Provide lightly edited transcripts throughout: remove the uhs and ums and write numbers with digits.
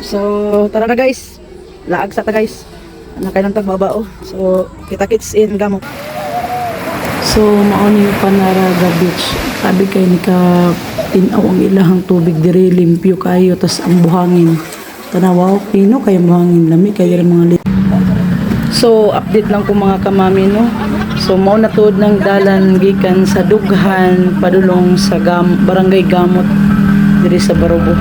So, tara na guys. Laag sa ta guys. Ano kayo ng tagbabao. So, kita-kits in gamot. So, mauni Panaraga Beach. Sabi kay ni ka tinaw ang ilahang tubig diri, limpyo kayo, tas ang buhangin. Tanawaw, pino kayo buhangin, lami kayo ng mga So, update lang ko mga kamami, no? So, mao na tuod ng dalan gikan sa Dughan, padulong sa Barangay Gamot diri sa Barubo.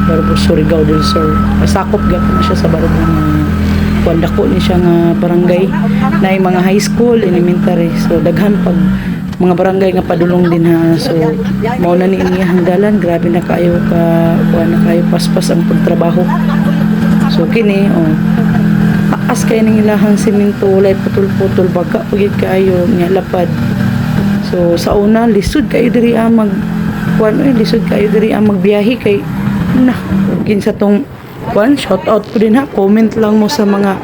Barubo, Surigao del Sur. Sakop gyapon na siya sa Barubo. Kuan dako ni siya nga barangay na mga high school, elementary. So, daghan pag mga barangay nga padulong din ha. So, mao na ni iniyang dalan, grabe na kayo kuan na kayo paspas ang pagtrabaho. So, kini taas kayo ng ilahang simento, walay putol-putol, baka pagid kayo nga lapad. So sa una lisod kayo diri lisod kayo diri magbiyahe kay kinsa tong shout out ko din ha, comment lang mo sa mga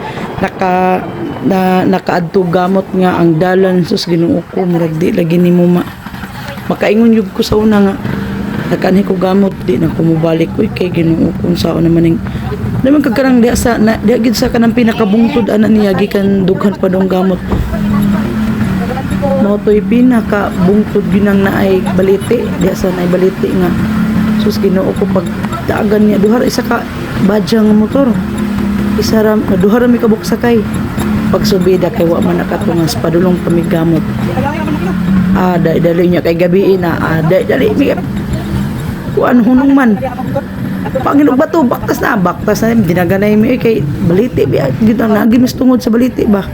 nakaadto gamot nga ang dalan sus Ginoo ko murag di lagi nimo makaingon yug ko sa una nga nakaani ko gamot di na ko mobalik ko kay Ginoo ko sao naman ning naman kagkarang diya gid sa kanang pinakabungtod ana niya gikan Dughan pa dong gamot mo toy pinakabungtod ginang naay baliti diya sa naay baliti nga sus Ginoo ko pag daagan niya duha isa ka badyang motor isa ra duha ra mi kabuk sakay pag subida kay wa man nakatungas padulong pamigamot dali niya kay gabi dali mi kuan hunong man Panginoon ba to? Baktas na dinaganay mo kay baliti dito na ginustungod sa baliti ba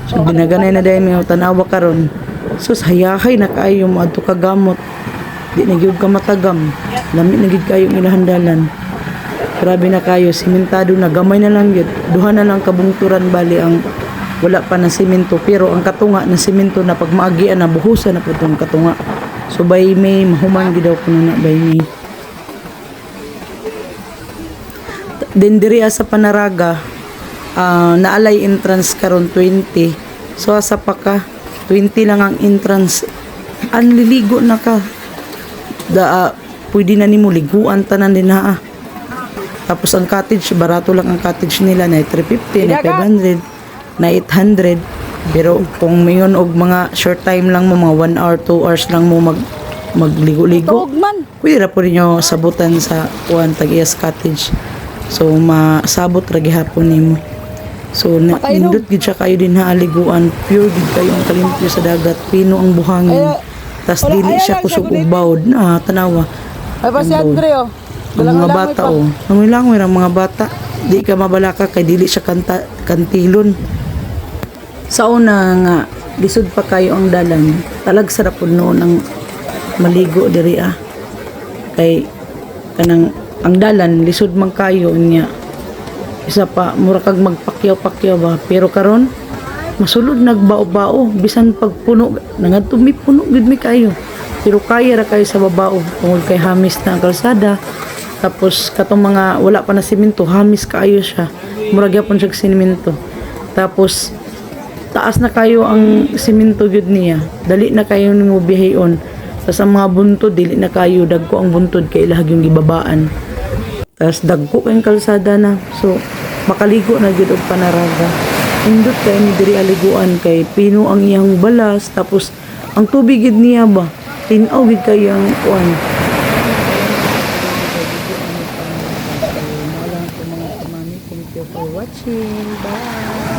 so dinaganay na dahil may tanawa karon sus hayahay na kayo mo adto ka gamot di na gyud ka matagam lami na gyud kayo ilahandalan grabe na kayo simentado na gamay na lang gyud duha na lang kabungturan bali ang wala pa na simento pero ang katunga na simento na pag maagian na buhusan na pud tong katunga so by May mahuman gid daw kuno na by May. Then diri sa Panaraga naalay entrance karon 20 so asa pa ka 20 lang ang entrance anliligo na ka pwede na nimo liguan tanan din ha tapos ang cottage barato lang ang cottage nila na 350 na 500 na 800 pero kung mayon og mga short time lang mo mga 1 hour 2 hours lang mo magligo-ligo pwede ra po ninyo sabutan sa Tag-Iyas Cottage. So masabot ra gihapon nimo. So nindot gid siya kayo din aliguan, pure gid kayo ang kalimpyo sa dagat, pino ang buhangin. Tas dili siya kusog ug bawd na tanawa. Ay pa si Andreo. Ang mga bata nangilangoy ra mga bata. Di ka mabalaka kay dili siya kantilon. Sa una nga lisod pa kayo ang dalan. Talag sarap pud noon ang maligo diri Kay kanang ang dalan lisod man kayo niya isa pa mura kag magpakyaw-pakyaw ba pero karon masulod nagbao-bao bisan pag puno nangadto mi puno gid mi kayo pero kaya ra kayo sa babao tungod kay hamis na ang kalsada tapos katong mga wala pa na semento hamis kayo siya mura gyapon siya semento tapos taas na kayo ang semento gid niya dali na kayo nimo bihayon sa mga buntod dili na kayo dagko ang buntod kay ilag yung gibabaan. Tas dagko kayong kalsada na. So makaligo na gyud og Panaraga. Indot kay ni diri aliguan kay pino ang iyang balas tapos ang tubig gid niya ba tin-aw gid kay ang kuan. Thank you for watching. Bye.